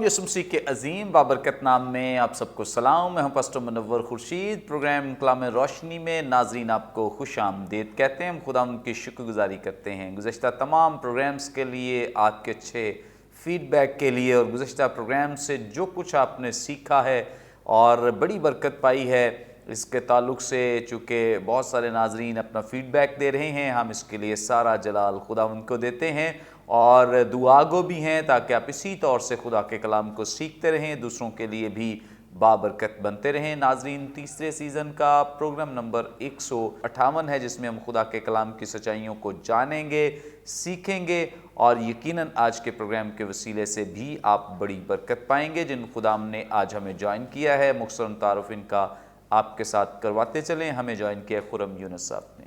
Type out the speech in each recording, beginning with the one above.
یسوع مسیح کے عظیم بابرکت نام میں آپ سب کو سلام. میں ہوں پاسٹر منور خورشید. پروگرام کلام روشنی میں ناظرین آپ کو خوش آمدید کہتے ہیں. ہم خدا ان کی شکر گزاری کرتے ہیں گزشتہ تمام پروگرامز کے لیے، آپ کے اچھے فیڈ بیک کے لیے، اور گزشتہ پروگرام سے جو کچھ آپ نے سیکھا ہے اور بڑی برکت پائی ہے اس کے تعلق سے. چونکہ بہت سارے ناظرین اپنا فیڈ بیک دے رہے ہیں، ہم اس کے لیے سارا جلال خدا ان کو دیتے ہیں اور دعا گو بھی ہیں تاکہ آپ اسی طور سے خدا کے کلام کو سیکھتے رہیں، دوسروں کے لیے بھی بابرکت بنتے رہیں. ناظرین، تیسرے سیزن کا پروگرام نمبر 158 ہے جس میں ہم خدا کے کلام کی سچائیوں کو جانیں گے، سیکھیں گے، اور یقیناً آج کے پروگرام کے وسیلے سے بھی آپ بڑی برکت پائیں گے. جن خدا نے آج ہمیں جوائن کیا ہے، مختصراً تعارف ان کا آپ کے ساتھ کرواتے چلیں. ہمیں جوائن کیا خرم یونس صاحب نے.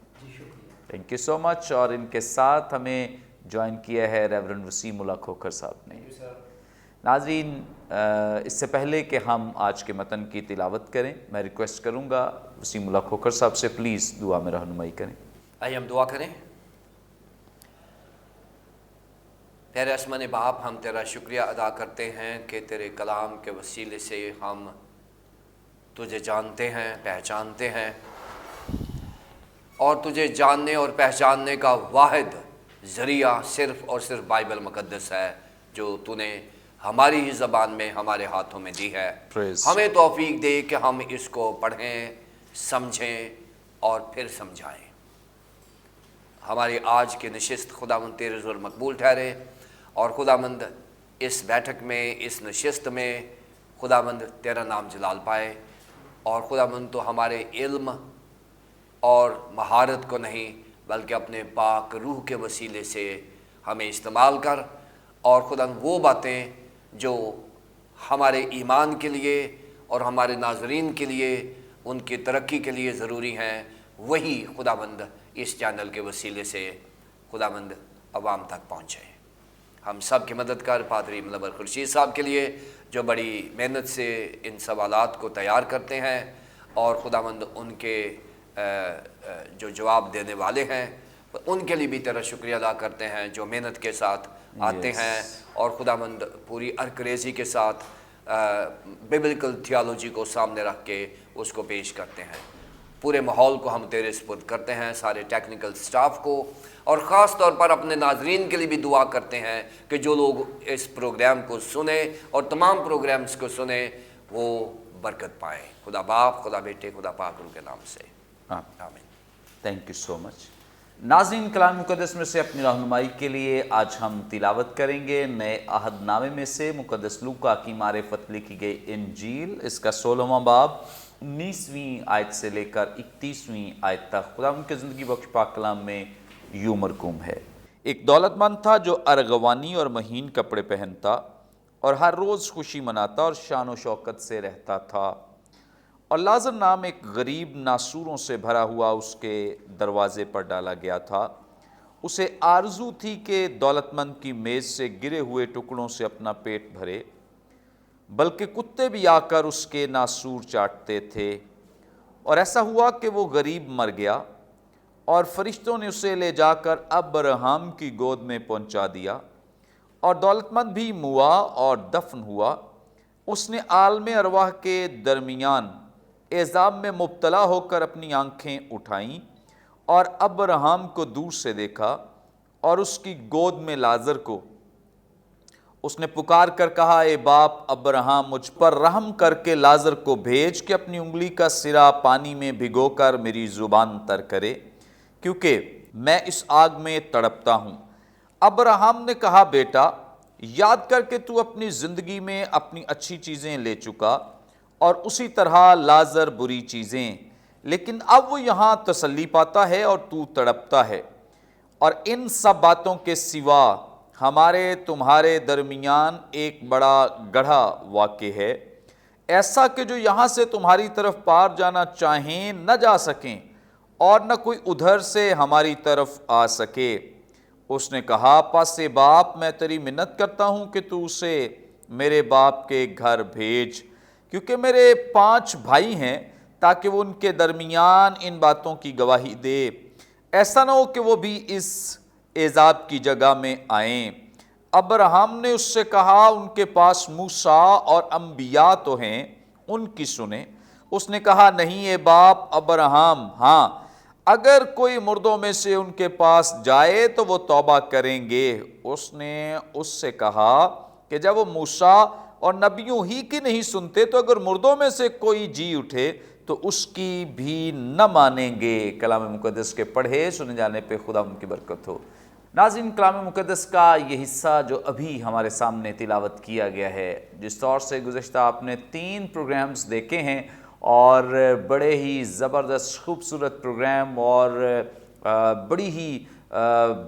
تھینک یو سو مچ. اور ان کے ساتھ ہمیں جوائن کیا ہے ریورنڈ وسیم اللہ کھوکھر صاحب نے. ناظرین، اس سے پہلے کہ ہم آج کے متن کی تلاوت کریں، میں ریکویسٹ کروں گا وسیم اللہ کھوکھر صاحب سے پلیز دعا میں رہنمائی کریں. آئیے ہم دعا کریں. پیارے آسمانی باپ، ہم تیرا شکریہ ادا کرتے ہیں کہ تیرے کلام کے وسیلے سے ہم تجھے جانتے ہیں، پہچانتے ہیں، اور تجھے جاننے اور پہچاننے کا واحد ذریعہ صرف اور صرف بائبل مقدس ہے جو تو نے ہماری ہی زبان میں ہمارے ہاتھوں میں دی ہے. ہمیں توفیق دے کہ ہم اس کو پڑھیں، سمجھیں اور پھر سمجھائیں. ہماری آج کی نشست خداوند تیرے حضور مقبول ٹھہرے، اور خداوند اس بیٹھک میں، اس نشست میں خداوند تیرا نام جلال پائے. اور خداوند تو ہمارے علم اور مہارت کو نہیں بلکہ اپنے پاک روح کے وسیلے سے ہمیں استعمال کر، اور خداوند وہ باتیں جو ہمارے ایمان کے لیے اور ہمارے ناظرین کے لیے، ان کی ترقی کے لیے ضروری ہیں، وہی خداوند اس چینل کے وسیلے سے خداوند عوام تک پہنچے. ہم سب کی مدد کر پادری منور خورشید صاحب کے لیے جو بڑی محنت سے ان سوالات کو تیار کرتے ہیں، اور خداوند ان کے جو جواب دینے والے ہیں ان کے لیے بھی تیرا شکریہ ادا کرتے ہیں جو محنت کے ساتھ آتے ہیں اور خداوند پوری عرقریزی کے ساتھ ببلیکل تھیالوجی کو سامنے رکھ کے اس کو پیش کرتے ہیں. پورے ماحول کو ہم تیرے سپرد کرتے ہیں، سارے ٹیکنیکل سٹاف کو، اور خاص طور پر اپنے ناظرین کے لیے بھی دعا کرتے ہیں کہ جو لوگ اس پروگرام کو سنیں اور تمام پروگرامز کو سنیں وہ برکت پائیں. خدا باپ، خدا بیٹے، خدا پاک روح کے نام سے آمین. تھینک یو سو مچ. ناظرین، کلام مقدس میں سے اپنی رہنمائی کے لیے آج ہم تلاوت کریں گے نئے عہد نامے میں سے مقدس لوکا کی معرفت لکھی گئی انجیل، اس کا 16واں باب 19ویں آیت سے لے کر 31ویں آیت تک. خدا ان کے زندگی بخش پاک کلام میں یوں مرقوم ہے. ایک دولت مند تھا جو ارغوانی اور مہین کپڑے پہنتا اور ہر روز خوشی مناتا اور شان و شوکت سے رہتا تھا. اور لازر نام ایک غریب ناسوروں سے بھرا ہوا اس کے دروازے پر ڈالا گیا تھا. اسے آرزو تھی کہ دولت مند کی میز سے گرے ہوئے ٹکڑوں سے اپنا پیٹ بھرے، بلکہ کتے بھی آ کر اس کے ناسور چاٹتے تھے. اور ایسا ہوا کہ وہ غریب مر گیا اور فرشتوں نے اسے لے جا کر ابراہیم کی گود میں پہنچا دیا. اور دولت مند بھی موا اور دفن ہوا. اس نے عالم ارواح کے درمیان عذاب میں مبتلا ہو کر اپنی آنکھیں اٹھائیں اور ابراہیم کو دور سے دیکھا اور اس کی گود میں لازر کو. اس نے پکار کر کہا، اے باپ ابراہیم، مجھ پر رحم کر کے لازر کو بھیج کہ اپنی انگلی کا سرا پانی میں بھگو کر میری زبان تر کرے، کیونکہ میں اس آگ میں تڑپتا ہوں. ابراہیم نے کہا، بیٹا، یاد کر کہ تو اپنی زندگی میں اپنی اچھی چیزیں لے چکا اور اسی طرح لازر بری چیزیں، لیکن اب وہ یہاں تسلی پاتا ہے اور تو تڑپتا ہے. اور ان سب باتوں کے سوا ہمارے تمہارے درمیان ایک بڑا گڑھا واقع ہے، ایسا کہ جو یہاں سے تمہاری طرف پار جانا چاہیں نہ جا سکیں اور نہ کوئی ادھر سے ہماری طرف آ سکے. اس نے کہا، پس باپ، میں تیری منت کرتا ہوں کہ تو اسے میرے باپ کے گھر بھیج، کیونکہ میرے 5 بھائی ہیں، تاکہ وہ ان کے درمیان ان باتوں کی گواہی دے، ایسا نہ ہو کہ وہ بھی اس عذاب کی جگہ میں آئیں. ابراہیم نے اس سے کہا ان کے پاس موسیٰ اور انبیاء تو ہیں، ان کی سنیں۔ اس نے کہا نہیں اے باپ ابراہیم، ہاں اگر کوئی مردوں میں سے ان کے پاس جائے تو وہ توبہ کریں گے۔ اس نے اس سے کہا کہ جب وہ موسیٰ اور نبیوں ہی کی نہیں سنتے تو اگر مردوں میں سے کوئی جی اٹھے تو اس کی بھی نہ مانیں گے۔ کلام مقدس کے پڑھے سنے جانے پہ خدا ان کی برکت ہو۔ ناظرین، کلام مقدس کا یہ حصہ جو ابھی ہمارے سامنے تلاوت کیا گیا ہے، جس طور سے گزشتہ آپ نے 3 پروگرامز دیکھے ہیں اور بڑے ہی زبردست خوبصورت پروگرام اور بڑی ہی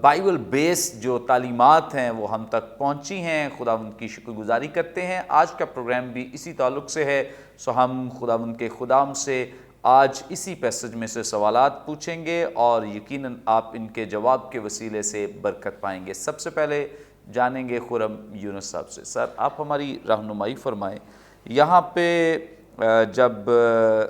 بائبل بیس جو تعلیمات ہیں وہ ہم تک پہنچی ہیں، خدا ان کی شکر گزاری کرتے ہیں۔ آج کا پروگرام بھی اسی تعلق سے ہے، سو ہم خدا ان کے خدام سے آج اسی پیسج میں سے سوالات پوچھیں گے اور یقیناً آپ ان کے جواب کے وسیلے سے برکت پائیں گے۔ سب سے پہلے جانیں گے خرم یونس صاحب سے۔ سر، آپ ہماری رہنمائی فرمائیں، یہاں پہ جب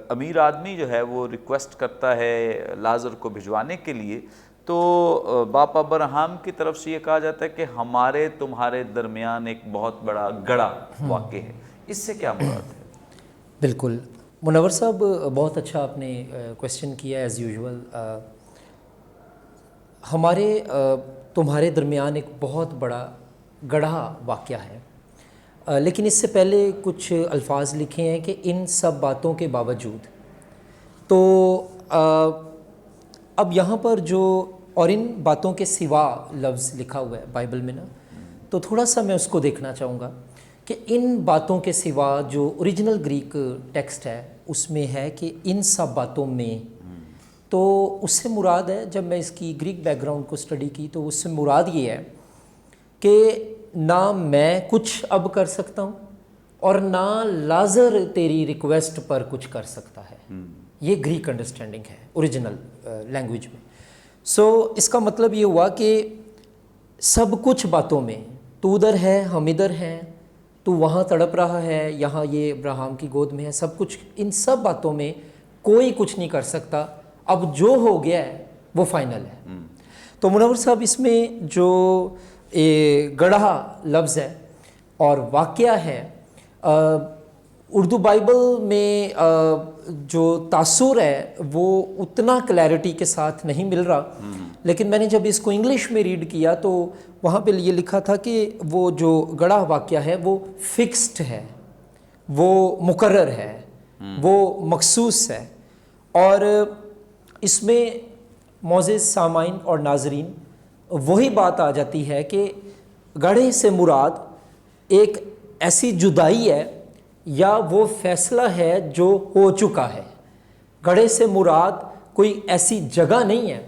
امیر آدمی جو ہے وہ ریکویسٹ کرتا ہے لازر کو بھجوانے کے لیے، تو باپ ابراہیم کی طرف سے یہ کہا جاتا ہے کہ ہمارے تمہارے درمیان ایک بہت بڑا گڑھا واقع ہے، اس سے کیا مراد ہے؟ بالکل منور صاحب، بہت اچھا آپ نے کویسچن کیا ایز یوزول۔ ہمارے تمہارے درمیان ایک بہت بڑا گڑھا واقعہ ہے، لیکن اس سے پہلے کچھ الفاظ لکھے ہیں کہ ان سب باتوں کے باوجود۔ تو اب یہاں پر جو اور ان باتوں کے سوا لفظ لکھا ہوا ہے بائبل میں نا، تو تھوڑا سا میں اس کو دیکھنا چاہوں گا کہ ان باتوں کے سوا جو اوریجنل گریک ٹیکسٹ ہے اس میں ہے کہ ان سب باتوں میں، تو اس سے مراد ہے، جب میں اس کی گریک بیک گراؤنڈ کو اسٹڈی کی تو اس سے مراد یہ ہے کہ نہ میں کچھ اب کر سکتا ہوں اور نہ لازر تیری ریکویسٹ پر کچھ کر سکتا ہے۔ یہ گریک انڈرسٹینڈنگ ہے اوریجنل لینگویج میں۔ سو اس کا مطلب یہ ہوا کہ سب کچھ باتوں میں، تو ادھر ہے ہم ادھر ہیں، تو وہاں تڑپ رہا ہے، یہاں یہ ابراہیم کی گود میں ہے، سب کچھ، ان سب باتوں میں کوئی کچھ نہیں کر سکتا، اب جو ہو گیا ہے وہ فائنل ہے۔ تو منور صاحب، اس میں جو گڑھا لفظ ہے اور واقعہ ہے، اردو بائبل میں جو تاثر ہے وہ اتنا کلیئرٹی کے ساتھ نہیں مل رہا، لیکن میں نے جب اس کو انگلش میں ریڈ کیا تو وہاں پہ یہ لکھا تھا کہ وہ جو گڑھا واقعہ ہے وہ فکسڈ ہے، وہ مقرر ہے، وہ مخصوص ہے۔ اور اس میں معزز سامعین اور ناظرین، وہی بات آ جاتی ہے کہ گڑھے سے مراد ایک ایسی جدائی ہے یا وہ فیصلہ ہے جو ہو چکا ہے۔ گڑھے سے مراد کوئی ایسی جگہ نہیں ہے،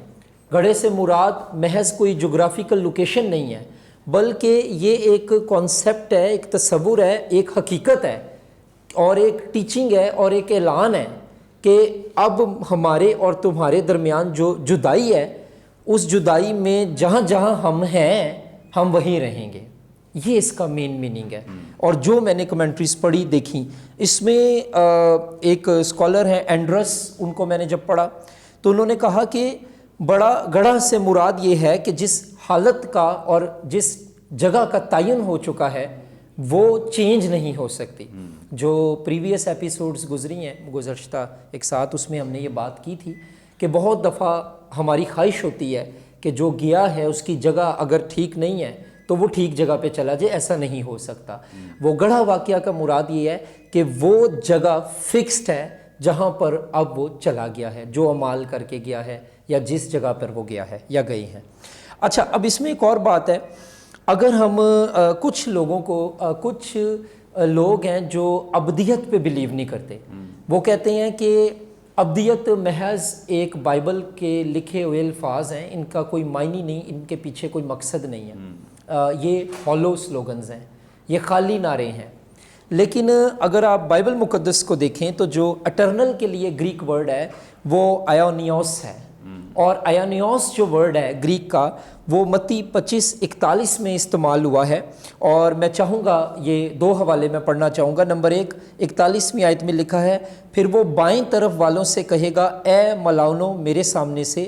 گڑھے سے مراد محض کوئی جغرافیکل لوکیشن نہیں ہے، بلکہ یہ ایک کانسیپٹ ہے، ایک تصور ہے، ایک حقیقت ہے اور ایک ٹیچنگ ہے اور ایک اعلان ہے کہ اب ہمارے اور تمہارے درمیان جو جدائی ہے، اس جدائی میں جہاں جہاں ہم ہیں ہم وہیں رہیں گے۔ یہ اس کا مین میننگ ہے۔ اور جو میں نے کمنٹریز پڑھی دیکھیں، اس میں ایک اسکالر ہیں اینڈرس، ان کو میں نے جب پڑھا تو انہوں نے کہا کہ بڑا گڑھا سے مراد یہ ہے کہ جس حالت کا اور جس جگہ کا تعین ہو چکا ہے وہ چینج نہیں ہو سکتی۔ جو پریویس ایپیسوڈز گزری ہیں گزشتہ ایک ساتھ، اس میں ہم نے یہ بات کی تھی کہ بہت دفعہ ہماری خواہش ہوتی ہے کہ جو گیا ہے اس کی جگہ اگر ٹھیک نہیں ہے تو وہ ٹھیک جگہ پہ چلا جائے، ایسا نہیں ہو سکتا۔ وہ گڑھا واقعہ کا مراد یہ ہے کہ وہ جگہ فکسڈ ہے جہاں پر اب وہ چلا گیا ہے، جو اعمال کر کے گیا ہے یا جس جگہ پر وہ گیا ہے یا گئی ہیں۔ اچھا، اب اس میں ایک اور بات ہے، اگر ہم کچھ لوگوں کو، کچھ لوگ ہیں جو ابدیت پہ بلیو نہیں کرتے، وہ کہتے ہیں کہ ابدیت محض ایک بائبل کے لکھے ہوئے الفاظ ہیں، ان کا کوئی معنی نہیں، ان کے پیچھے کوئی مقصد نہیں ہے، یہ ہالو سلوگنز ہیں، یہ خالی نعرے ہیں۔ لیکن اگر آپ بائبل مقدس کو دیکھیں تو جو اٹرنل کے لیے گریک ورڈ ہے وہ آیونیوس ہے، اور آیونیوس جو ورڈ ہے گریک کا وہ متی 25:41 میں استعمال ہوا ہے، اور میں چاہوں گا یہ 2 حوالے میں پڑھنا چاہوں گا۔ نمبر 1، 41ویں آیت میں لکھا ہے، پھر وہ بائیں طرف والوں سے کہے گا، اے ملاؤنو میرے سامنے سے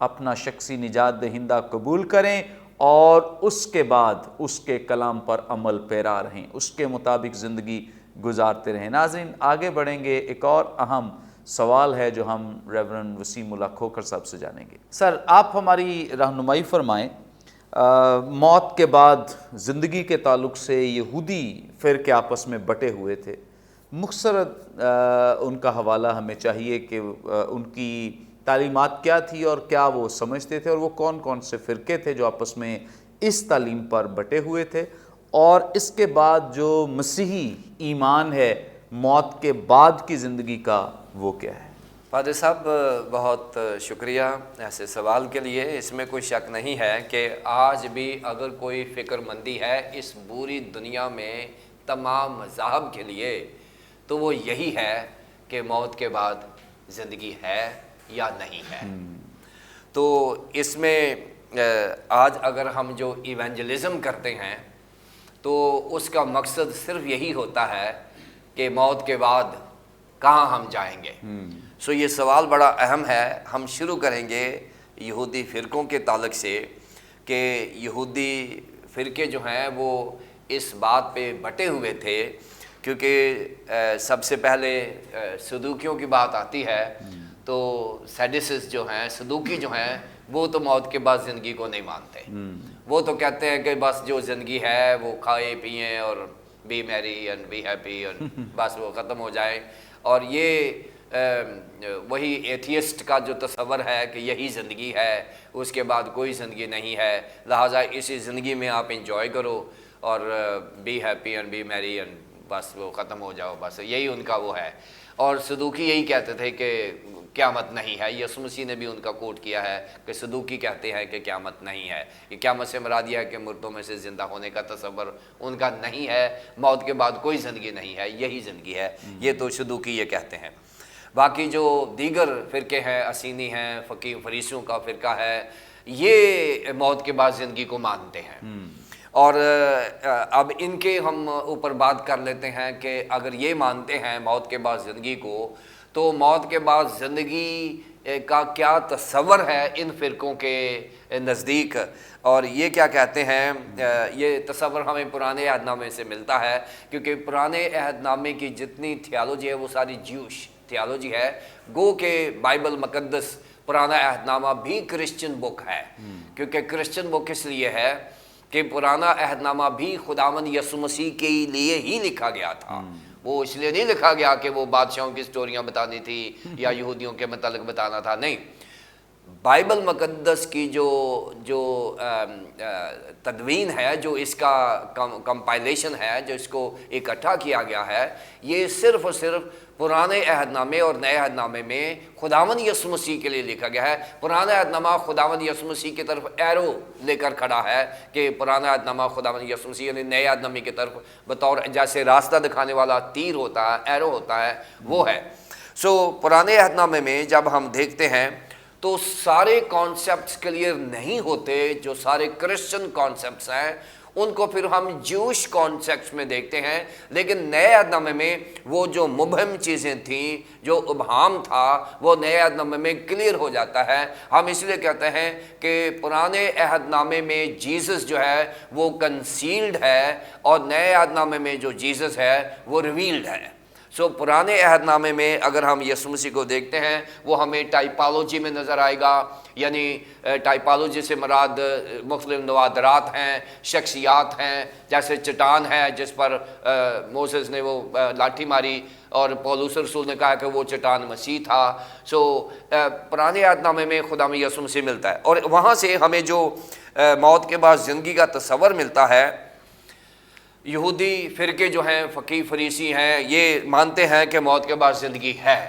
اپنا شخصی نجات دہندہ قبول کریں اور اس کے بعد اس کے کلام پر عمل پیرا رہیں، اس کے مطابق زندگی گزارتے رہیں۔ ناظرین آگے بڑھیں گے، ایک اور اہم سوال ہے جو ہم ریورنڈ وسیم اللہ کھوکھر صاحب سے جانیں گے۔ سر آپ ہماری رہنمائی فرمائیں، موت کے بعد زندگی کے تعلق سے یہودی فرقے آپس میں بٹے ہوئے تھے، مختصر ان کا حوالہ ہمیں چاہیے کہ ان کی تعلیمات کیا تھی اور کیا وہ سمجھتے تھے، اور وہ کون کون سے فرقے تھے جو آپس میں اس تعلیم پر بٹے ہوئے تھے، اور اس کے بعد جو مسیحی ایمان ہے موت کے بعد کی زندگی کا وہ کیا ہے؟ فادر صاحب بہت شکریہ ایسے سوال کے لیے۔ اس میں کوئی شک نہیں ہے کہ آج بھی اگر کوئی فکر مندی ہے اس پوری دنیا میں تمام مذاہب کے لیے تو وہ یہی ہے کہ موت کے بعد زندگی ہے یا نہیں ہے۔ تو اس میں آج اگر ہم جو ایونجلزم کرتے ہیں تو اس کا مقصد صرف یہی ہوتا ہے کہ موت کے بعد کہاں ہم جائیں گے۔ سو یہ سوال بڑا اہم ہے۔ ہم شروع کریں گے یہودی فرقوں کے تعلق سے کہ یہودی فرقے جو ہیں وہ اس بات پہ بٹے ہوئے تھے، کیونکہ سب سے پہلے صدوقیوں کی بات آتی ہے تو سیڈیسس جو ہیں، صدوقی جو ہیں، وہ تو موت کے بعد زندگی کو نہیں مانتے۔ وہ تو کہتے ہیں کہ بس جو زندگی ہے وہ کھائے پئیں اور بی میری اینڈ بی ہیپی اور بس وہ ختم ہو جائے، اور یہ وہی ایتھیسٹ کا جو تصور ہے کہ یہی زندگی ہے، اس کے بعد کوئی زندگی نہیں ہے، لہٰذا اسی زندگی میں آپ انجوائے کرو اور بی ہیپی اینڈ بی میری اینڈ بس وہ ختم ہو جاؤ، بس یہی ان کا وہ ہے۔ اور صدوقی یہی کہتے تھے کہ قیامت نہیں ہے۔ یسوع مسیح نے بھی ان کا کوٹ کیا ہے کہ صدوقی کہتے ہیں کہ قیامت نہیں ہے۔ یہ قیامت سے مراد یہ ہے کہ مردوں میں سے زندہ ہونے کا تصور ان کا نہیں ہے، موت کے بعد کوئی زندگی نہیں ہے، یہی زندگی ہے، یہ تو صدوقی یہ کہتے ہیں۔ باقی جو دیگر فرقے ہیں، اسینی ہیں، فریسیوں کا فرقہ ہے، یہ موت کے بعد زندگی کو مانتے ہیں۔ اور اب ان کے ہم اوپر بات کر لیتے ہیں کہ اگر یہ مانتے ہیں موت کے بعد زندگی کو، تو موت کے بعد زندگی کا کیا تصور ہے ان فرقوں کے نزدیک، اور یہ کیا کہتے ہیں۔ یہ تصور ہمیں پرانے عہد نامے سے ملتا ہے، کیونکہ پرانے عہد نامے کی جتنی تھیالوجی ہے وہ ساری جیوش تھیالوجی ہے، گو کہ بائبل مقدس پرانا عہد نامہ بھی کرسچن بک ہے، کیونکہ کرسچن بک اس لیے ہے کہ پرانا عہد نامہ بھی خداوند یسوع مسیح کے لیے ہی لکھا گیا تھا۔ وہ اس لیے نہیں لکھا گیا کہ وہ بادشاہوں کی سٹوریاں بتانی تھی یا یہودیوں کے متعلق بتانا تھا، نہیں۔ بائبل مقدس کی جو تدوین ہے، جو اس کا کمپائلیشن ہے، جو اس کو اکٹھا کیا گیا ہے، یہ صرف اور صرف پرانے عہد نامے اور نئے عہد نامے میں خداوند یسوع مسیح کے لیے لکھا گیا ہے۔ پرانا عہد نامہ خداوند یسوع مسیح کی طرف ایرو لے کر کھڑا ہے کہ پرانا عہد نامہ خداوند یسوع مسیح، یعنی نئے عہد نامے کی طرف بطور جیسے راستہ دکھانے والا تیر ہوتا ہے، ایرو ہوتا ہے، وہ ہے۔ سو پرانے عہد نامے میں جب ہم دیکھتے ہیں تو سارے کانسیپٹس کلیئر نہیں ہوتے، جو سارے کرسچن کانسیپٹس ہیں ان کو پھر ہم جوش کانسیپٹس میں دیکھتے ہیں، لیکن نئے عہد نامے میں وہ جو مبہم چیزیں تھیں، جو ابہام تھا، وہ نئے عہد نامے میں کلیئر ہو جاتا ہے۔ ہم اس لیے کہتے ہیں کہ پرانے عہد نامے میں جیسس جو ہے وہ کنسیلڈ ہے، اور نئے عہد نامے میں جو جیسس ہے وہ ریویلڈ ہے۔ سو پرانے عہد نامے میں اگر ہم یسوع مسیح کو دیکھتے ہیں، وہ ہمیں ٹائپالوجی میں نظر آئے گا، یعنی ٹائپالوجی سے مراد مختلف نوادرات ہیں، شخصیات ہیں، جیسے چٹان ہے جس پر موسیس نے وہ لاٹھی ماری اور پولس رسول نے کہا کہ وہ چٹان مسیح تھا۔ سو پرانے عہد نامے میں خدا میں یسوع مسیح ملتا ہے، اور وہاں سے ہمیں جو موت کے بعد زندگی کا تصور ملتا ہے۔ یہودی فرقے جو ہیں، فقیہ فریسی ہیں، یہ مانتے ہیں کہ موت کے بعد زندگی ہے،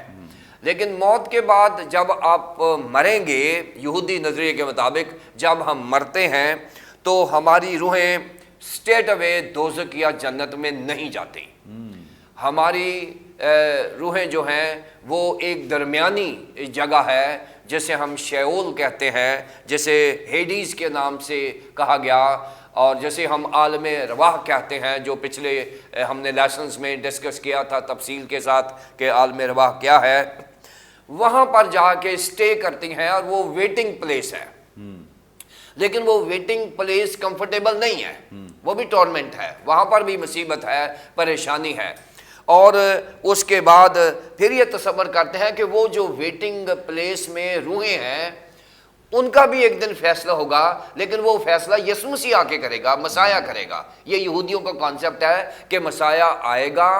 لیکن موت کے بعد جب آپ مریں گے، یہودی نظریے کے مطابق جب ہم مرتے ہیں تو ہماری روحیں اسٹیٹ اوے دوزخ یا جنت میں نہیں جاتی۔ ہماری روحیں جو ہیں وہ ایک درمیانی جگہ ہے جسے ہم شیول کہتے ہیں، جسے ہیڈیز کے نام سے کہا گیا، اور جیسے ہم عالم رواح کہتے ہیں، جو پچھلے ہم نے لیسنز میں ڈسکس کیا تھا تفصیل کے ساتھ کہ عالم رواح کیا ہے۔ وہاں پر جا کے اسٹے کرتی ہیں اور وہ ویٹنگ پلیس ہے، لیکن وہ ویٹنگ پلیس کمفرٹیبل نہیں ہے، وہ بھی ٹورمنٹ ہے، وہاں پر بھی مصیبت ہے، پریشانی ہے۔ اور اس کے بعد پھر یہ تصور کرتے ہیں کہ وہ جو ویٹنگ پلیس میں روحیں ہیں ان کا بھی ایک دن فیصلہ ہوگا، لیکن وہ فیصلہ یسوع مسیح آ کے کرے گا، مسیح کرے گا۔ یہ یہودیوں کا کانسیپٹ ہے کہ مسیح آئے گا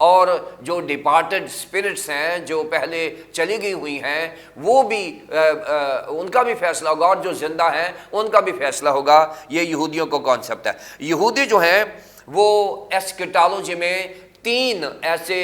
اور جو ڈپارٹڈ اسپرٹس ہیں، جو پہلے چلی گئی ہوئی ہیں، وہ بھی ان کا بھی فیصلہ ہوگا، اور جو زندہ ہیں ان کا بھی فیصلہ ہوگا۔ یہ یہودیوں کا کانسیپٹ ہے۔ یہودی جو ہیں وہ ایسکیٹالوجی میں 3 ایسے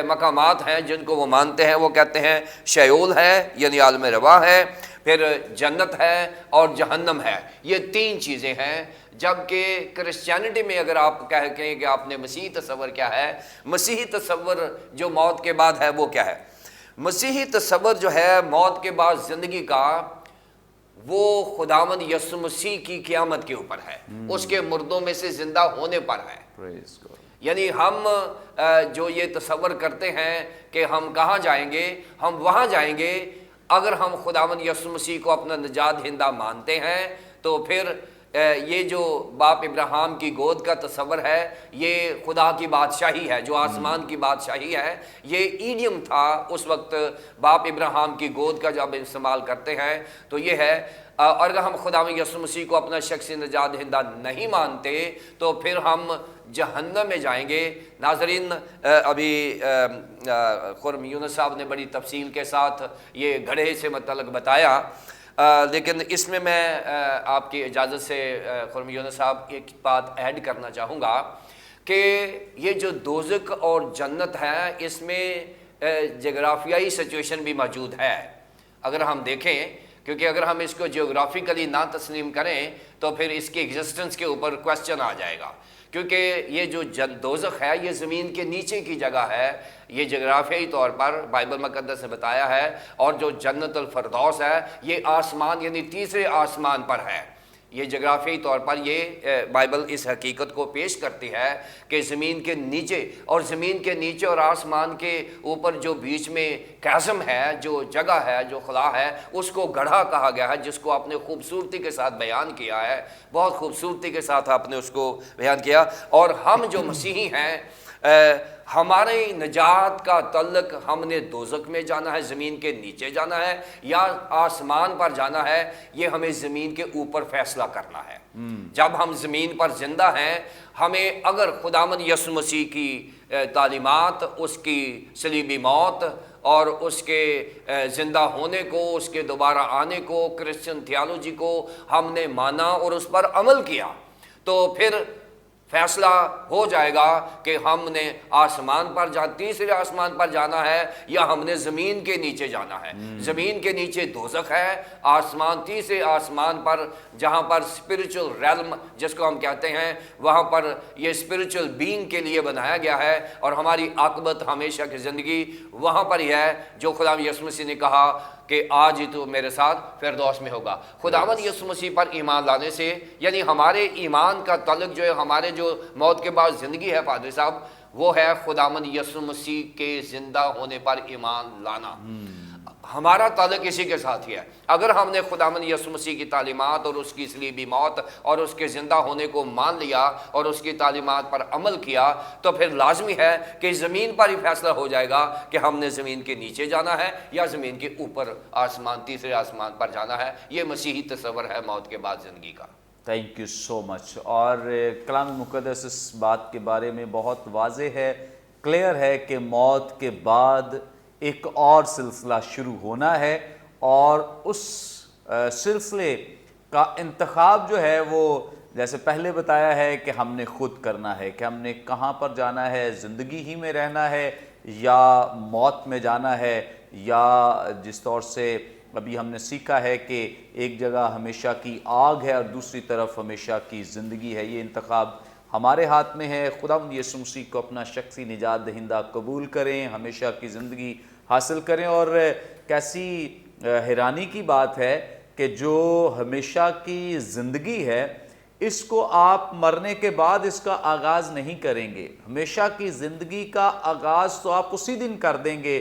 مقامات ہیں جن کو وہ مانتے ہیں۔ وہ کہتے ہیں شیول ہے یعنی عالم رواح ہے، پھر جنت ہے اور جہنم ہے۔ یہ 3 چیزیں ہیں، جبکہ کرسچینٹی میں اگر آپ کہیں کہ آپ نے مسیحی تصور کیا ہے، مسیحی تصور جو موت کے بعد ہے وہ کیا ہے؟ مسیحی تصور جو ہے موت کے بعد زندگی کا، وہ خداوند یسوع مسیح کی قیامت کے اوپر ہے، اس کے مردوں میں سے زندہ ہونے پر ہے۔ Praise God. یعنی ہم جو یہ تصور کرتے ہیں کہ ہم کہاں جائیں گے، ہم وہاں جائیں گے اگر ہم خداوند یسوع مسیح کو اپنا نجات دہندہ مانتے ہیں۔ تو پھر یہ جو باپ ابراہیم کی گود کا تصور ہے، یہ خدا کی بادشاہی ہے، جو آسمان کی بادشاہی ہے۔ یہ ایڈیم تھا اس وقت، باپ ابراہیم کی گود کا جب استعمال کرتے ہیں تو یہ ہے۔ اور اگر ہم خداوند یسوع مسیح کو اپنا شخصی نجات دہندہ نہیں مانتے تو پھر ہم جہنم میں جائیں گے۔ ناظرین، ابھی خرم یونس صاحب نے بڑی تفصیل کے ساتھ یہ گڑھے سے متعلق بتایا، لیکن اس میں آپ کی اجازت سے خرم یونس صاحب ایک بات ایڈ کرنا چاہوں گا کہ یہ جو دوزخ اور جنت ہے، اس میں جغرافیائی سچویشن بھی موجود ہے اگر ہم دیکھیں، کیونکہ اگر ہم اس کو جیوگرافیکلی نہ تسلیم کریں تو پھر اس کی ایگزسٹنس کے اوپر کوسچن آ جائے گا، کیونکہ یہ جو دوزخ ہے یہ زمین کے نیچے کی جگہ ہے، یہ جغرافیائی طور پر بائبل مقدس نے بتایا ہے۔ اور جو جنت الفردوس ہے یہ آسمان یعنی تیسرے آسمان پر ہے۔ یہ جغرافیائی طور پر یہ بائبل اس حقیقت کو پیش کرتی ہے کہ زمین کے نیچے، اور زمین کے نیچے اور آسمان کے اوپر جو بیچ میں چasm ہے، جو جگہ ہے، جو خلا ہے، اس کو گڑھا کہا گیا ہے، جس کو آپ نے خوبصورتی کے ساتھ بیان کیا ہے، بہت خوبصورتی کے ساتھ آپ نے اس کو بیان کیا۔ اور ہم جو مسیحی ہیں، ہماری نجات کا تعلق ہم نے دوزخ میں جانا ہے، زمین کے نیچے جانا ہے، یا آسمان پر جانا ہے، یہ ہمیں زمین کے اوپر فیصلہ کرنا ہے۔ جب ہم زمین پر زندہ ہیں، ہمیں اگر خداوند یسوع مسیح کی تعلیمات، اس کی صلیبی موت اور اس کے زندہ ہونے کو، اس کے دوبارہ آنے کو، کرسچن تھیالوجی کو ہم نے مانا اور اس پر عمل کیا، تو پھر فیصلہ ہو جائے گا کہ ہم نے آسمان پر تیسرے آسمان پر جانا ہے یا ہم نے زمین کے نیچے جانا ہے۔ زمین کے نیچے دوزخ ہے، آسمان تیسرے آسمان پر جہاں پر اسپرچل ریلم جس کو ہم کہتے ہیں، وہاں پر یہ اسپرچل بینگ کے لیے بنایا گیا ہے، اور ہماری عاقبت ہمیشہ کی زندگی وہاں پر ہی ہے، جو خدا یسوع مسیح نے کہا کہ آج ہی تو میرے ساتھ فردوس میں ہوگا۔ خداوند یسوع مسیح پر ایمان لانے سے، یعنی ہمارے ایمان کا تعلق جو ہے، ہمارے جو موت کے بعد زندگی ہے پادری صاحب، وہ ہے خداوند یسوع مسیح کے زندہ ہونے پر ایمان لانا۔ ہمارا تعلق اسی کے ساتھ ہی ہے۔ اگر ہم نے خداوند یسوع مسیح کی تعلیمات اور اس کی صلیبی موت اور اس کے زندہ ہونے کو مان لیا اور اس کی تعلیمات پر عمل کیا، تو پھر لازمی ہے کہ زمین پر ہی فیصلہ ہو جائے گا کہ ہم نے زمین کے نیچے جانا ہے یا زمین کے اوپر آسمان، تیسرے آسمان پر جانا ہے۔ یہ مسیحی تصور ہے موت کے بعد زندگی کا۔ تھینک یو سو مچ۔ اور کلام مقدس اس بات کے بارے میں بہت واضح ہے، کلیئر ہے کہ موت کے بعد ایک اور سلسلہ شروع ہونا ہے، اور اس سلسلے کا انتخاب جو ہے وہ جیسے پہلے بتایا ہے کہ ہم نے خود کرنا ہے کہ ہم نے کہاں پر جانا ہے، زندگی ہی میں رہنا ہے یا موت میں جانا ہے، یا جس طور سے ابھی ہم نے سیکھا ہے کہ ایک جگہ ہمیشہ کی آگ ہے اور دوسری طرف ہمیشہ کی زندگی ہے۔ یہ انتخاب ہمارے ہاتھ میں ہے۔ خداوند یسوع مسیح کو اپنا شخصی نجات دہندہ قبول کریں، ہمیشہ کی زندگی حاصل کریں۔ اور کیسی حیرانی کی بات ہے کہ جو ہمیشہ کی زندگی ہے، اس کو آپ مرنے کے بعد اس کا آغاز نہیں کریں گے۔ ہمیشہ کی زندگی کا آغاز تو آپ اسی دن کر دیں گے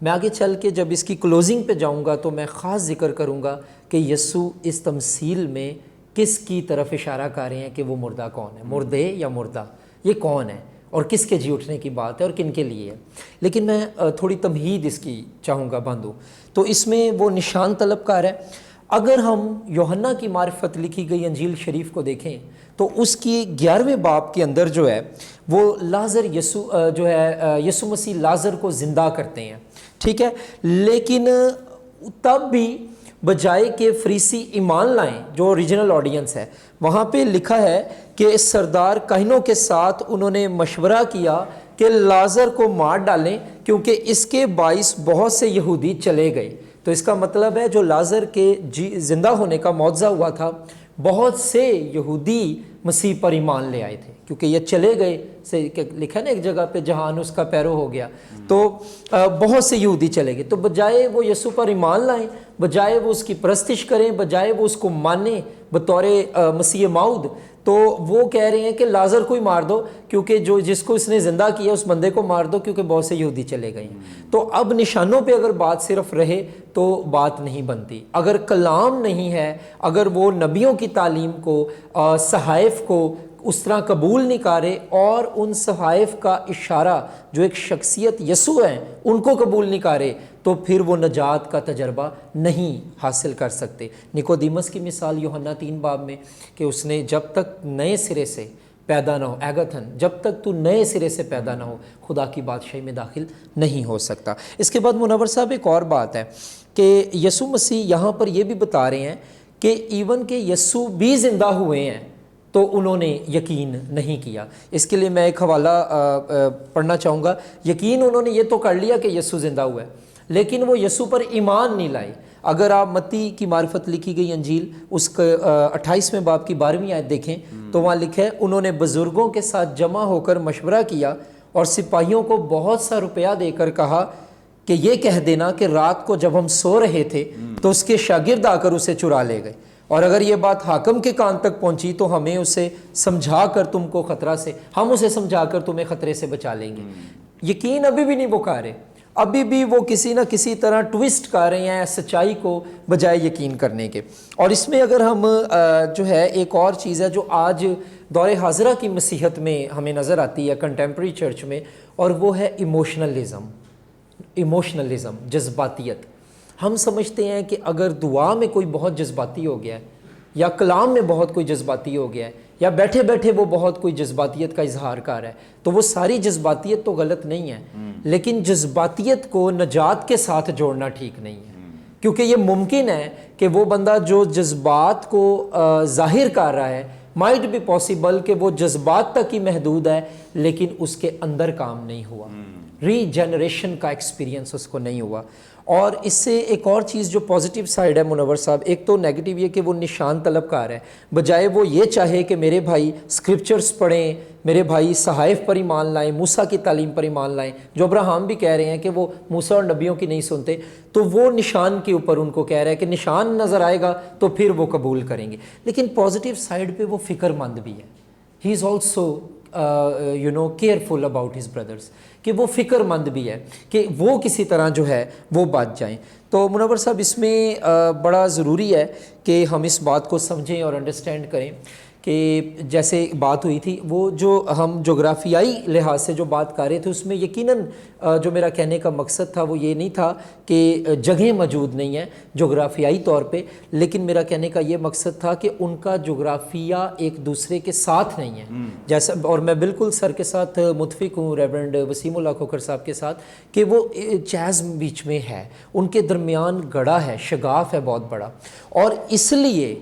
میں آگے چل کے جب اس کی کلوزنگ پہ جاؤں گا تو میں خاص ذکر کروں گا کہ یسوع اس تمثیل میں کس کی طرف اشارہ کر رہے ہیں کہ وہ مردہ کون ہے، مردے یا مردہ، یہ کون ہے اور کس کے جی اٹھنے کی بات ہے اور کن کے لیے ہے۔ لیکن میں تھوڑی تمہید اس کی چاہوں گا باندھوں، تو اس میں وہ نشان طلب کار ہے۔ اگر ہم یوحنا کی معرفت لکھی گئی انجیل شریف کو دیکھیں تو اس کی 11ویں باب کے اندر جو ہے وہ لازر یسوع مسیح لازر کو زندہ کرتے ہیں، ٹھیک ہے، لیکن تب بھی بجائے کہ فریسی ایمان لائیں، جو اوریجنل آڈینس ہے، وہاں پہ لکھا ہے کہ سردار کاہنوں کے ساتھ انہوں نے مشورہ کیا کہ لازر کو مار ڈالیں کیونکہ اس کے باعث بہت سے یہودی چلے گئے۔ تو اس کا مطلب ہے جو لازر کے زندہ ہونے کا معجزہ ہوا تھا، بہت سے یہودی مسیح پر ایمان لے آئے تھے، کیونکہ یہ چلے گئے سے لکھا نا ایک جگہ پہ جہان اس کا پیرو ہو گیا، تو بہت سے یہودی چلے گئے۔ تو بجائے وہ یسوع پر ایمان لائیں، بجائے وہ اس کی پرستش کریں، بجائے وہ اس کو مانیں بطور مسیح موعود، تو وہ کہہ رہے ہیں کہ لازر کو ہی مار دو، کیونکہ جس کو اس نے زندہ کیا اس بندے کو مار دو، کیونکہ بہت سے یہودی چلے گئے ہیں۔ تو اب نشانوں پہ اگر بات صرف رہے تو بات نہیں بنتی، اگر کلام نہیں ہے، اگر وہ نبیوں کی تعلیم کو، صحائف کو اس طرح قبول نہیں کرے اور ان صحائف کا اشارہ جو ایک شخصیت یسوع ہیں ان کو قبول نہیں کرے، تو پھر وہ نجات کا تجربہ نہیں حاصل کر سکتے۔ نیکودیمس کی مثال یوحنا 3 باب میں کہ اس نے جب تک نئے سرے سے پیدا نہ ہو، ایگتھن، جب تک تو نئے سرے سے پیدا نہ ہو خدا کی بادشاہی میں داخل نہیں ہو سکتا۔ اس کے بعد منور صاحب ایک اور بات ہے کہ یسوع مسیح یہاں پر یہ بھی بتا رہے ہیں کہ ایون کہ یسوع بھی زندہ ہوئے ہیں تو انہوں نے یقین نہیں کیا۔ اس کے لیے میں ایک حوالہ پڑھنا چاہوں گا۔ یقین انہوں نے یہ تو کر لیا کہ یسوع زندہ ہوا ہے، لیکن وہ یسوع پر ایمان نہیں لائے۔ اگر آپ متی کی معرفت لکھی گئی انجیل اس کے 28ویں باب کی 12ویں آیت دیکھیں تو وہاں لکھا ہے انہوں نے بزرگوں کے ساتھ جمع ہو کر مشورہ کیا اور سپاہیوں کو بہت سا روپیہ دے کر کہا کہ یہ کہہ دینا کہ رات کو جب ہم سو رہے تھے تو اس کے شاگرد آ کر اسے چرا لے گئے، اور اگر یہ بات حاکم کے کان تک پہنچی تو ہمیں اسے سمجھا کر تم کو خطرہ سے، ہم اسے سمجھا کر تمہیں خطرے سے بچا لیں گے۔ یقین ابھی بھی نہیں وہ کر رہے، ابھی بھی وہ کسی نہ کسی طرح ٹویسٹ کر رہے ہیں سچائی کو بجائے یقین کرنے کے۔ اور اس میں اگر ہم جو ہے ایک اور چیز ہے جو آج دور حاضرہ کی مسیحت میں ہمیں نظر آتی ہے کنٹمپریری چرچ میں، اور وہ ہے ایموشنلزم، جذباتیت۔ ہم سمجھتے ہیں کہ اگر دعا میں کوئی بہت جذباتی ہو گیا ہے، یا کلام میں بہت کوئی جذباتی ہو گیا ہے، یا بیٹھے بیٹھے وہ بہت کوئی جذباتیت کا اظہار کر رہا ہے، تو وہ ساری جذباتیت تو غلط نہیں ہے، لیکن جذباتیت کو نجات کے ساتھ جوڑنا ٹھیک نہیں ہے، کیونکہ یہ ممکن ہے کہ وہ بندہ جو جذبات کو ظاہر کر رہا ہے مائٹ بی پاسبل کہ وہ جذبات تک ہی محدود ہے، لیکن اس کے اندر کام نہیں ہوا، ری جنریشن کا ایکسپیرینس اس کو نہیں ہوا۔ اور اس سے ایک اور چیز جو پازیٹیو سائیڈ ہے منور صاحب، ایک تو نیگیٹو یہ کہ وہ نشان طلب کار ہے، بجائے وہ یہ چاہے کہ میرے بھائی اسکرپچرز پڑھیں، میرے بھائی صحائف پر ایمان لائیں، موسیٰ کی تعلیم پر ایمان لائیں، جو ابراہیم بھی کہہ رہے ہیں کہ وہ موسیٰ اور نبیوں کی نہیں سنتے، تو وہ نشان کے اوپر ان کو کہہ رہا ہے کہ نشان نظر آئے گا تو پھر وہ قبول کریں گے۔ لیکن پازیٹیو سائیڈ پہ وہ فکر مند بھی ہے، he is also careful about his brothers, کہ وہ فکر مند بھی ہے کہ وہ کسی طرح جو ہے وہ بچ جائیں۔ تو منور صاحب اس میں بڑا ضروری ہے کہ ہم اس بات کو سمجھیں اور انڈرسٹینڈ کریں کہ جیسے بات ہوئی تھی، وہ جو ہم جغرافیائی لحاظ سے جو بات کر رہے تھے اس میں یقیناً جو میرا کہنے کا مقصد تھا وہ یہ نہیں تھا کہ جگہیں موجود نہیں ہیں جغرافیائی طور پہ، لیکن میرا کہنے کا یہ مقصد تھا کہ ان کا جغرافیہ ایک دوسرے کے ساتھ نہیں ہے، جیسا، اور میں بالکل سر کے ساتھ متفق ہوں ریورنڈ وسیم اللہ کھوکھر صاحب کے ساتھ کہ وہ چیز بیچ میں ہے، ان کے درمیان گڑھا ہے، شگاف ہے بہت بڑا، اور اس لیے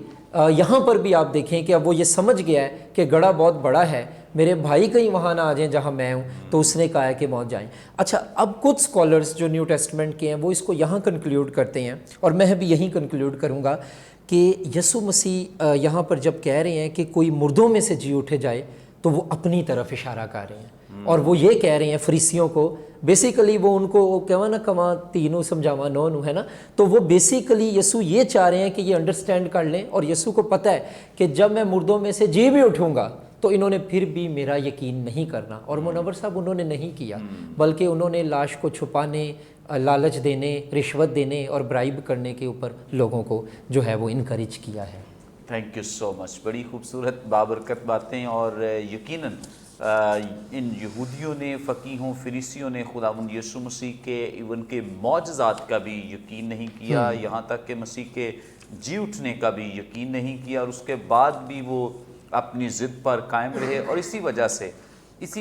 یہاں پر بھی آپ دیکھیں کہ اب وہ یہ سمجھ گیا ہے کہ گڑھا بہت بڑا ہے، میرے بھائی کہیں وہاں نہ آ جائیں جہاں میں ہوں، تو اس نے کہا ہے کہ وہاں جائیں۔ اچھا، اب کچھ سکولرز جو نیو ٹیسٹمنٹ کے ہیں وہ اس کو یہاں کنکلیوڈ کرتے ہیں، اور میں بھی یہیں کنکلیوڈ کروں گا کہ یسوع مسیح یہاں پر جب کہہ رہے ہیں کہ کوئی مردوں میں سے جی اٹھے جائے تو وہ اپنی طرف اشارہ کر رہے ہیں، اور وہ یہ کہہ رہے ہیں فریسیوں کو، بیسیکلی وہ ان کو کہوا نہ کما تینوں سمجھاوا نو ہے نا، تو وہ بیسیکلی یسوع یہ چاہ رہے ہیں کہ یہ انڈرسٹینڈ کر لیں، اور یسوع کو پتہ ہے کہ جب میں مردوں میں سے جی بھی اٹھوں گا تو انہوں نے پھر بھی میرا یقین نہیں کرنا، اور منور صاحب انہوں نے نہیں کیا، بلکہ انہوں نے لاش کو چھپانے لالچ دینے، رشوت دینے اور برائب کرنے کے اوپر لوگوں کو جو ہے وہ انکریج کیا ہے۔ تھینک یو سو مچ، بڑی خوبصورت بابرکت باتیں، اور یقیناً ان یہودیوں نے، فقیہوں، فریسیوں نے خداوند یسوع مسیح کے ایون کے معجزات کا بھی یقین نہیں کیا، یہاں تک کہ مسیح کے جی اٹھنے کا بھی یقین نہیں کیا، اور اس کے بعد بھی وہ اپنی ضد پر قائم رہے، اور اسی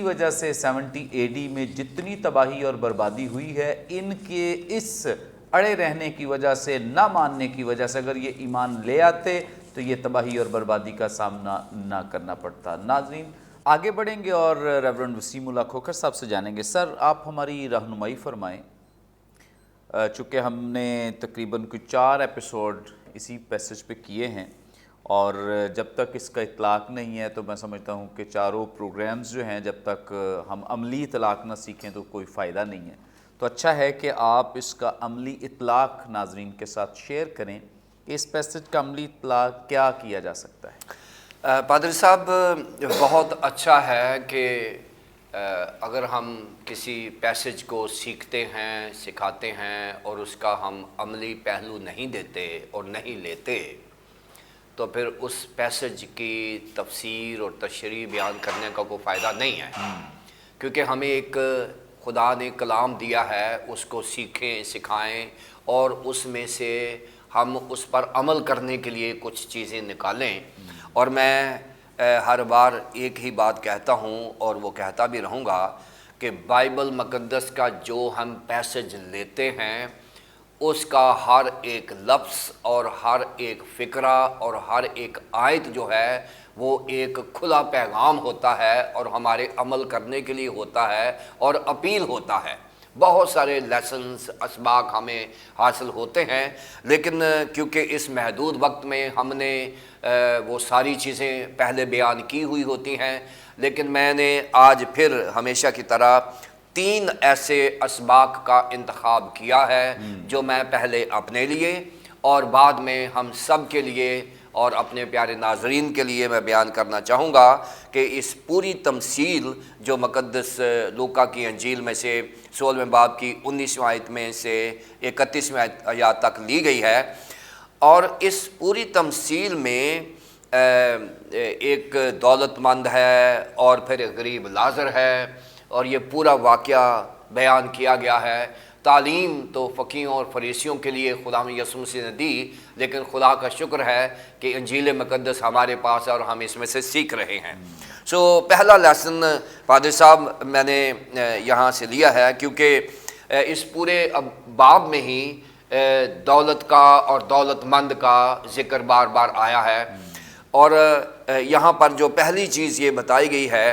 وجہ سے 70 AD میں جتنی تباہی اور بربادی ہوئی ہے، ان کے اس اڑے رہنے کی وجہ سے، نہ ماننے کی وجہ سے، اگر یہ ایمان لے آتے تو یہ تباہی اور بربادی کا سامنا نہ کرنا پڑتا۔ ناظرین آگے بڑھیں گے اور ریورنڈ وسیم اللہ کھوکھر صاحب سے جانیں گے۔ سر، آپ ہماری رہنمائی فرمائیں، چونکہ ہم نے تقریباً کوئی 4 ایپیسوڈ اسی پیسج پہ کیے ہیں، اور جب تک اس کا اطلاق نہیں ہے تو میں سمجھتا ہوں کہ چاروں پروگرامز جو ہیں جب تک ہم عملی اطلاق نہ سیکھیں تو کوئی فائدہ نہیں ہے، تو اچھا ہے کہ آپ اس کا عملی اطلاق ناظرین کے ساتھ شیئر کریں کہ اس پیسج کا عملی اطلاق کیا کیا جا سکتا ہے۔ پادری صاحب، بہت اچھا ہے کہ اگر ہم کسی پیسج کو سیکھتے ہیں، سکھاتے ہیں، اور اس کا ہم عملی پہلو نہیں دیتے اور نہیں لیتے، تو پھر اس پیسج کی تفسیر اور تشریح بیان کرنے کا کوئی فائدہ نہیں ہے، کیونکہ ہمیں ایک خدا نے کلام دیا ہے، اس کو سیکھیں، سکھائیں، اور اس میں سے ہم اس پر عمل کرنے کے لیے کچھ چیزیں نکالیں۔ اور میں ہر بار ایک ہی بات کہتا ہوں اور وہ کہتا بھی رہوں گا کہ بائبل مقدس کا جو ہم پیسج لیتے ہیں، اس کا ہر ایک لفظ اور ہر ایک فقرہ اور ہر ایک آیت جو ہے وہ ایک کھلا پیغام ہوتا ہے، اور ہمارے عمل کرنے کے لیے ہوتا ہے اور اپیل ہوتا ہے۔ بہت سارے لیسنز، اسباق ہمیں حاصل ہوتے ہیں، لیکن کیونکہ اس محدود وقت میں ہم نے وہ ساری چیزیں پہلے بیان کی ہوئی ہوتی ہیں، لیکن میں نے آج پھر ہمیشہ کی طرح 3 ایسے اسباق کا انتخاب کیا ہے جو میں پہلے اپنے لیے اور بعد میں ہم سب کے لیے اور اپنے پیارے ناظرین کے لیے میں بیان کرنا چاہوں گا کہ اس پوری تمثیل جو مقدس لوکا کی انجیل میں سے 16ویں باب کی 19ویں آیت میں سے 31ویں آیات تک لی گئی ہے، اور اس پوری تمثیل میں ایک دولت مند ہے اور پھر ایک غریب لازر ہے، اور یہ پورا واقعہ بیان کیا گیا ہے۔ تعلیم تو فقیہوں اور فریسیوں کے لیے خدا یسوع مسیح نے دی، لیکن خدا کا شکر ہے کہ انجیل مقدس ہمارے پاس ہے اور ہم اس میں سے سیکھ رہے ہیں۔ پہلا لیسن پادری صاحب میں نے یہاں سے لیا ہے، کیونکہ اس پورے باب میں ہی دولت کا اور دولت مند کا ذکر بار بار آیا ہے، اور یہاں پر جو پہلی چیز یہ بتائی گئی ہے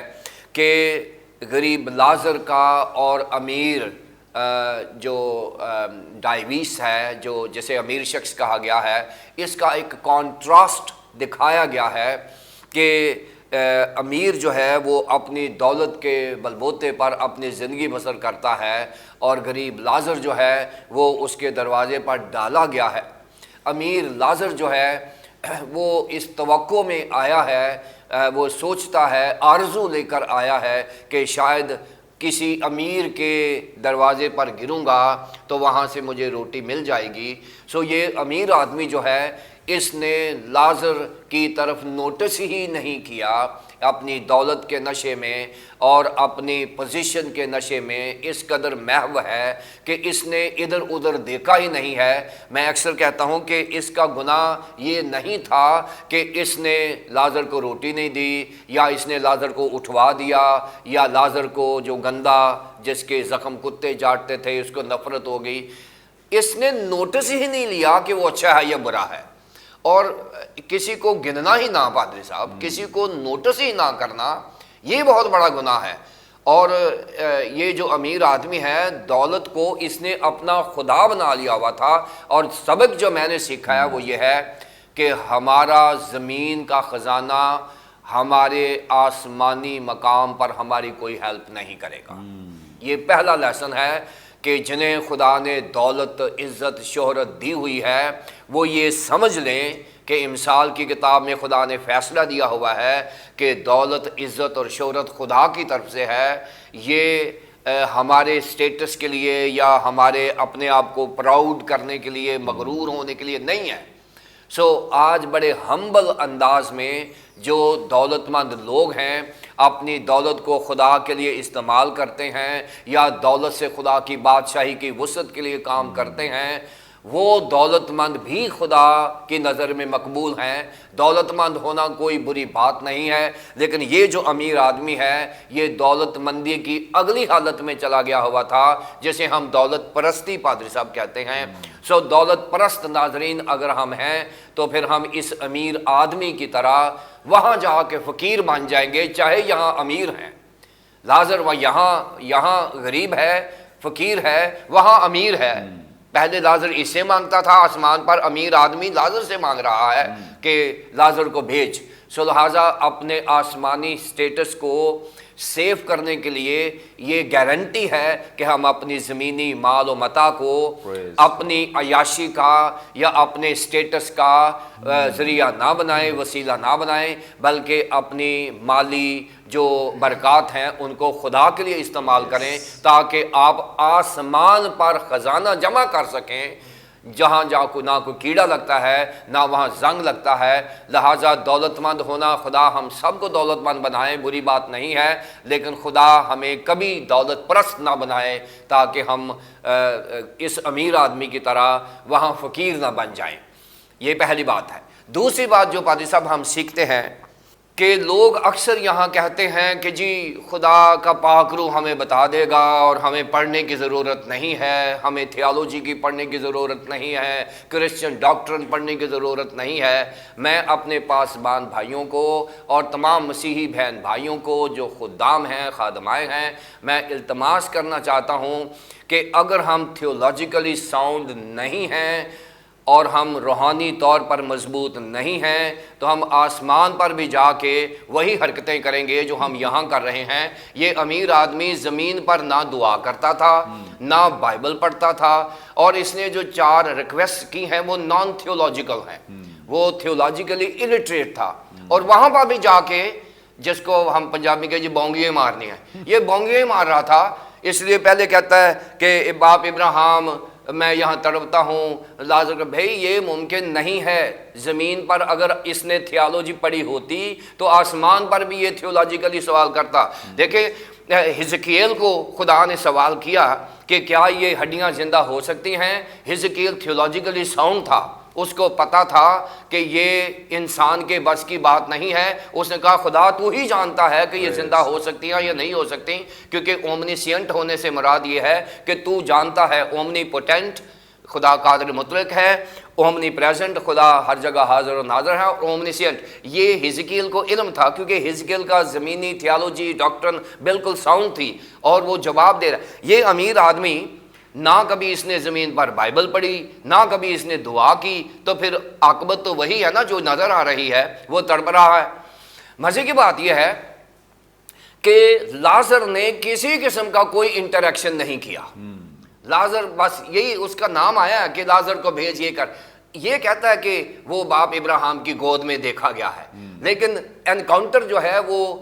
کہ غریب لازر کا اور امیر جو ڈائیویس ہے، جو جسے امیر شخص کہا گیا ہے، اس کا ایک کانٹراسٹ دکھایا گیا ہے کہ امیر جو ہے وہ اپنی دولت کے بلبوتے پر اپنی زندگی بسر کرتا ہے، اور غریب لازر جو ہے وہ اس کے دروازے پر ڈالا گیا ہے۔ امیر لازر جو ہے وہ اس توقع میں آیا ہے، وہ سوچتا ہے، آرزو لے کر آیا ہے کہ شاید کسی امیر کے دروازے پر گروں گا تو وہاں سے مجھے روٹی مل جائے گی۔ یہ امیر آدمی جو ہے اس نے لازر کی طرف نوٹس ہی نہیں کیا، اپنی دولت کے نشے میں اور اپنی پوزیشن کے نشے میں اس قدر محو ہے کہ اس نے ادھر ادھر دیکھا ہی نہیں ہے۔ میں اکثر کہتا ہوں کہ اس کا گناہ یہ نہیں تھا کہ اس نے لازر کو روٹی نہیں دی، یا اس نے لازر کو اٹھوا دیا، یا لازر کو جو گندا جس کے زخم کتے جاٹتے تھے اس کو نفرت ہو گئی۔ اس نے نوٹس ہی نہیں لیا کہ وہ اچھا ہے یا برا ہے، اور کسی کو گننا ہی نہ، پادری صاحب کسی کو نوٹس ہی نہ کرنا، یہ بہت بڑا گناہ ہے۔ اور یہ جو امیر آدمی ہے، دولت کو اس نے اپنا خدا بنا لیا ہوا تھا، اور سبق جو میں نے سیکھا ہے وہ یہ ہے کہ ہمارا زمین کا خزانہ ہمارے آسمانی مقام پر ہماری کوئی ہیلپ نہیں کرے گا۔ یہ پہلا لیسن ہے کہ جنہیں خدا نے دولت، عزت، شہرت دی ہوئی ہے، وہ یہ سمجھ لیں کہ امثال کی کتاب میں خدا نے فیصلہ دیا ہوا ہے کہ دولت، عزت اور شہرت خدا کی طرف سے ہے۔ یہ ہمارے سٹیٹس کے لیے یا ہمارے اپنے آپ کو پراؤڈ کرنے کے لیے، مغرور ہونے کے لیے نہیں ہے۔ سو آج بڑے ہمبل انداز میں جو دولت مند لوگ ہیں اپنی دولت کو خدا کے لیے استعمال کرتے ہیں یا دولت سے خدا کی بادشاہی کی وسعت کے لیے کام کرتے ہیں، وہ دولت مند بھی خدا کی نظر میں مقبول ہیں۔ دولت مند ہونا کوئی بری بات نہیں ہے، لیکن یہ جو امیر آدمی ہے یہ دولت مندی کی اگلی حالت میں چلا گیا ہوا تھا، جسے ہم دولت پرستی پادری صاحب کہتے ہیں۔ سو دولت پرست ناظرین اگر ہم ہیں تو پھر ہم اس امیر آدمی کی طرح وہاں جا کے فقیر بن جائیں گے، چاہے یہاں امیر ہیں۔ لازر وہ یہاں غریب ہے، فقیر ہے، وہاں امیر ہے۔ پہلے لازر اس سے مانگتا تھا آسمان پر، امیر آدمی لازر سے مانگ رہا ہے کہ لازر کو بھیج۔ سو لہٰذا اپنے آسمانی سٹیٹس کو سیف کرنے کے لیے یہ گارنٹی ہے کہ ہم اپنی زمینی مال و متاع کو اپنی عیاشی کا یا اپنے سٹیٹس کا ذریعہ نہ بنائیں، وسیلہ نہ بنائیں، بلکہ اپنی مالی جو برکات ہیں ان کو خدا کے لیے استعمال کریں تاکہ آپ آسمان پر خزانہ جمع کر سکیں، جہاں نہ کوئی کیڑا لگتا ہے نہ وہاں زنگ لگتا ہے۔ لہٰذا دولت مند ہونا، خدا ہم سب کو دولت مند بنائے، بری بات نہیں ہے، لیکن خدا ہمیں کبھی دولت پرست نہ بنائے تاکہ ہم اس امیر آدمی کی طرح وہاں فقیر نہ بن جائیں۔ یہ پہلی بات ہے۔ دوسری بات جو پادری صاحب ہم سیکھتے ہیں کہ لوگ اکثر یہاں کہتے ہیں کہ جی خدا کا پاک روح ہمیں بتا دے گا اور ہمیں پڑھنے کی ضرورت نہیں ہے، ہمیں تھیالوجی کی پڑھنے کی ضرورت نہیں ہے، کرسچن ڈاکٹرن پڑھنے کی ضرورت نہیں ہے۔ میں اپنے پاسبان بھائیوں کو اور تمام مسیحی بہن بھائیوں کو جو خدام ہیں، خادمائے ہیں، میں التماس کرنا چاہتا ہوں کہ اگر ہم تھیولوجیکلی ساؤنڈ نہیں ہیں اور ہم روحانی طور پر مضبوط نہیں ہیں تو ہم آسمان پر بھی جا کے وہی حرکتیں کریں گے جو ہم یہاں کر رہے ہیں۔ یہ امیر آدمی زمین پر نہ دعا کرتا تھا، نہ بائبل پڑھتا تھا، اور اس نے جو 4 ریکویسٹ کی ہیں وہ نان تھیولوجیکل ہیں، وہ تھیولوجیکلی الٹریٹ تھا، اور وہاں پر بھی جا کے جس کو ہم پنجابی کے جی بونگیاں مارنی ہیں، یہ بونگیاں مار رہا تھا۔ اس لیے پہلے کہتا ہے کہ باپ ابراہیم میں یہاں تڑپتا ہوں، لازر کا بھائی یہ ممکن نہیں ہے۔ زمین پر اگر اس نے تھیالوجی پڑھی ہوتی تو آسمان پر بھی یہ تھیولوجیکلی سوال کرتا۔ دیکھیں حزقیل کو خدا نے سوال کیا کہ کیا یہ ہڈیاں زندہ ہو سکتی ہیں؟ حزقیل تھیولوجیکلی ساؤنڈ تھا، اس کو پتا تھا کہ یہ انسان کے بس کی بات نہیں ہے۔ اس نے کہا خدا تو ہی جانتا ہے کہ یہ زندہ ہو سکتی ہیں یا نہیں ہو سکتی، کیونکہ اومنیسینٹ ہونے سے مراد یہ ہے کہ تو جانتا ہے۔ اومنی پوٹینٹ خدا قادر مطلق ہے، اومنی پریزنٹ خدا ہر جگہ حاضر و ناظر ہے، اور اومنیسینٹ یہ حزقیل کو علم تھا، کیونکہ حزقیل کا زمینی تھیالوجی ڈاکٹرن بالکل ساؤنڈ تھی، اور وہ جواب دے رہا ہے۔ یہ امیر آدمی نہ کبھی اس نے زمین پر بائبل پڑھی، نہ کبھی اس نے دعا کی، تو پھر عاقبت تو وہی ہے نا جو نظر آ رہی ہے، وہ تڑپ رہا ہے۔ مزے کی بات یہ ہے کہ لازر نے کسی قسم کا کوئی انٹریکشن نہیں کیا۔ لازر بس یہی اس کا نام آیا ہے کہ لازر کو بھیج، یہ کر، یہ کہتا ہے کہ وہ باپ ابراہیم کی گود میں دیکھا گیا ہے، لیکن انکاؤنٹر جو ہے وہ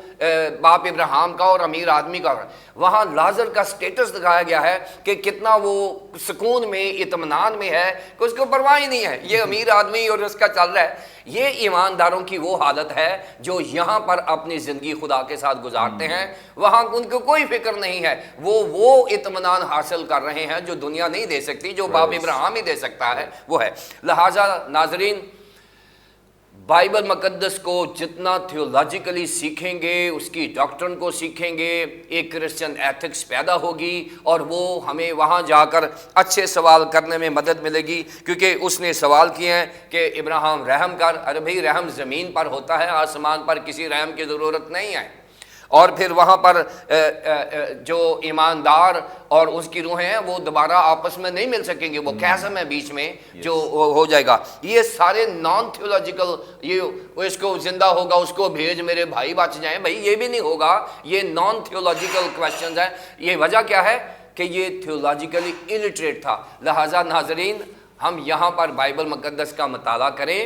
باپ ابراہیم کا اور امیر آدمی کا، وہاں لازر کا سٹیٹس دکھایا گیا ہے کہ کتنا وہ سکون میں، اطمینان میں ہے کہ اس کو پرواہ ہی نہیں ہے، یہ امیر آدمی اور اس کا چل رہا ہے۔ یہ ایمانداروں کی وہ حالت ہے جو یہاں پر اپنی زندگی خدا کے ساتھ گزارتے ہیں، وہاں ان کو کوئی فکر نہیں ہے، وہ اطمینان حاصل کر رہے ہیں جو دنیا نہیں دے سکتی، جو باپ ابراہیم ہی دے سکتا ہے، وہ ہے۔ لہٰذا ناظرین، بائبل مقدس کو جتنا تھیولوجیکلی سیکھیں گے، اس کی ڈاکٹرن کو سیکھیں گے، ایک کرسچن ایتھکس پیدا ہوگی، اور وہ ہمیں وہاں جا کر اچھے سوال کرنے میں مدد ملے گی، کیونکہ اس نے سوال کیے ہیں کہ ابراہیم رحم کر۔ ارے بھائی رحم زمین پر ہوتا ہے، آسمان پر کسی رحم کی ضرورت نہیں ہے۔ اور پھر وہاں پر جو ایماندار اور اس کی روحیں ہیں وہ دوبارہ آپس میں نہیں مل سکیں گے، وہ قسم ہے بیچ میں جو ہو جائے گا۔ یہ سارے نان تھیولوجیکل، یہ اس کو زندہ ہوگا اس کو بھیج میرے بھائی بچ جائیں، بھائی یہ بھی نہیں ہوگا، یہ نان تھیولوجیکل کویسچنز ہیں۔ یہ وجہ کیا ہے کہ یہ تھیولوجیکلی الٹریٹ تھا۔ لہٰذا ناظرین، ہم یہاں پر بائبل مقدس کا مطالعہ کریں